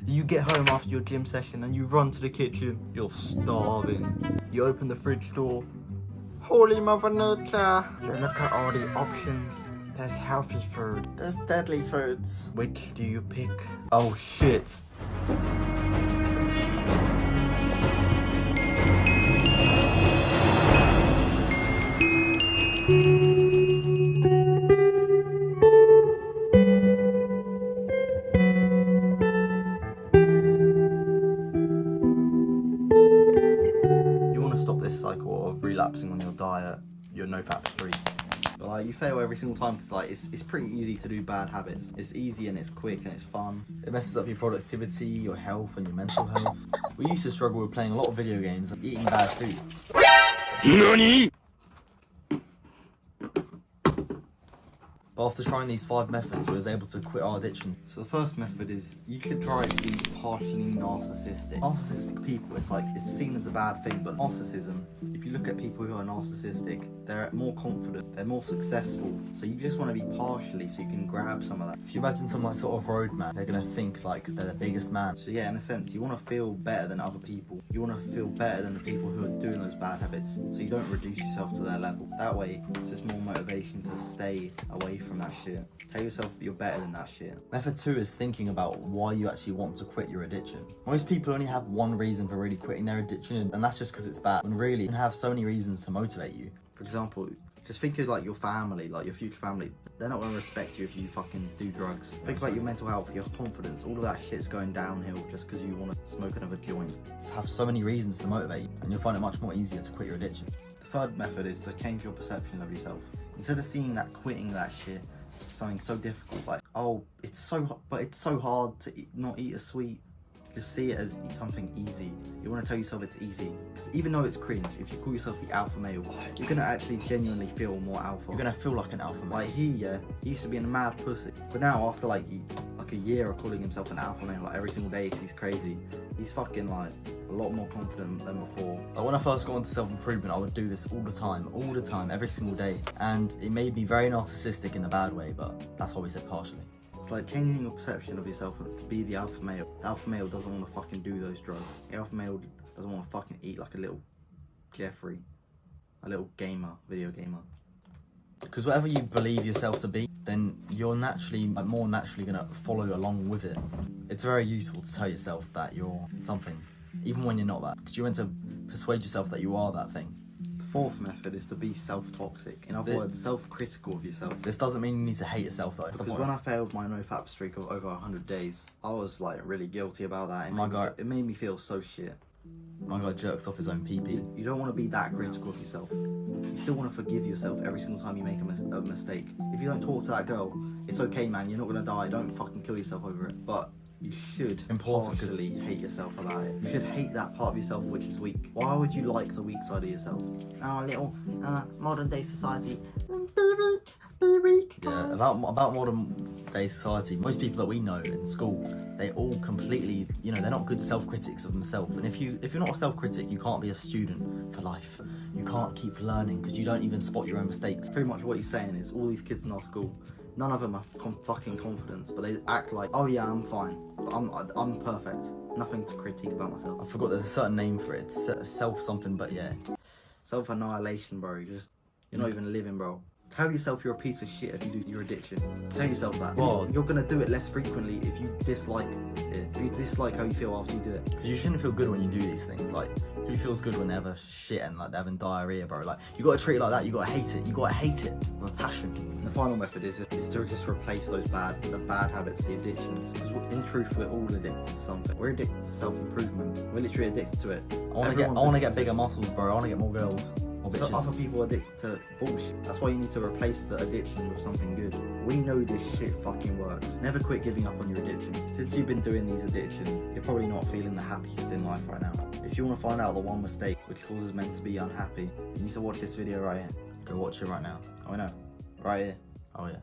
You get home after your gym session and you run to the kitchen. You're starving. You open the fridge door. Holy Mother Nature! You look at all the options. There's healthy food. There's deadly foods. Which do you pick? Oh shit. Stop this cycle of relapsing on your diet, your no-fap streak. But like, you fail every single time because like it's pretty easy to do bad habits. It's easy and it's quick and it's fun. It messes up your productivity, your health and your mental health. We used to struggle with playing a lot of video games and eating bad foods. NANI? But after trying these 5 methods, we was able to quit our addiction. So the first method is, you could try to be partially narcissistic. Narcissistic people, it's seen as a bad thing, but narcissism, if you look at people who are narcissistic, they're more confident, they're more successful, so you just want to be partially so you can grab some of that. If you imagine some sort of roadman, they're going to think like they're the biggest man. So yeah, in a sense, you want to feel better than other people. You want to feel better than the people who are doing those bad habits, so you don't reduce yourself to their level. That way, it's just more motivation to stay away from that shit. Tell yourself you're better than that shit. Method 2 is thinking about why you actually want to quit your addiction. Most people only have one reason for really quitting their addiction, and that's just because it's bad. When really, you can have so many reasons to motivate you. For example, just think of like your family, like your future family. They're not going to respect you if you fucking do drugs. Think about your mental health, your confidence. All of that shit's going downhill just because you want to smoke another joint. Just have so many reasons to motivate you, and you'll find it much more easier to quit your addiction. The third method is to change your perception of yourself. Instead of seeing that quitting that shit something so difficult, like, oh, it's so hard to not eat a sweet, just see it as something easy. You want to tell yourself it's easy, because even though it's cringe, if you call yourself the alpha male, you're gonna actually genuinely feel more alpha. You're gonna feel like an alpha male. Like he used to be a mad pussy, but now after like a year of calling himself an alpha male like every single day because he's crazy, he's fucking like a lot more confident than before. Like when I first got into self-improvement, I would do this all the time, every single day, and it made me very narcissistic in a bad way, but that's why we said partially. It's like changing your perception of yourself to be the alpha male. The alpha male doesn't want to fucking do those drugs. The alpha male doesn't want to fucking eat like a little Jeffrey, a little gamer, video gamer. Because whatever you believe yourself to be, then you're more naturally gonna follow along with it. It's very useful to tell yourself that you're something, even when you're not that, because you're meant to persuade yourself that you are that thing. The fourth method is to be self-toxic. In other words, self-critical of yourself. This doesn't mean you need to hate yourself though. Because when I failed my no-fap streak of over 100 days, I was like really guilty about that. It made me feel so shit. My guy jerks off his own pee-pee. You don't want to be that critical of yourself. You still want to forgive yourself every single time you make a mistake. If you don't talk to that girl, it's okay, man, you're not going to die. Don't fucking kill yourself over it. But you should partially hate yourself about it. You should hate that part of yourself which is weak. Why would you like the weak side of yourself? Oh, little modern day society. Be weak, guys. Yeah, about modern day society, most people that we know in school, they all completely, they're not good self-critics of themselves. And if you're not a self-critic, you can't be a student for life. You can't keep learning because you don't even spot your own mistakes. Pretty much what he's saying is all these kids in our school, none of them have fucking confidence, but they act like, oh yeah, I'm fine. I'm perfect. Nothing to critique about myself. I forgot there's a certain name for it. It's self-something, but yeah. Self-annihilation, bro. You're not even living, bro. Tell yourself you're a piece of shit if you do your addiction. Tell yourself that. Well, you're gonna do it less frequently if you dislike it. If you dislike how you feel after you do it. Because you shouldn't feel good when you do these things. Like, who feels good when they have a shit and like they're having diarrhea, bro? Like, you gotta treat it like that. You gotta hate it. You gotta hate it with passion. And the final method is to just replace the bad habits, the addictions. Because in truth, we're all addicted to something. We're addicted to self-improvement. We're literally addicted to it. I wanna get bigger muscles, bro. I wanna get more girls. So other people are addicted to bullshit. That's why you need to replace the addiction with something good. We know this shit fucking works. Never quit giving up on your addiction. Since you've been doing these addictions, you're probably not feeling the happiest in life right now. If you want to find out the one mistake which causes men to be unhappy, you need to watch this video right here. Go watch it right now. Oh, I know. Right here. Oh yeah.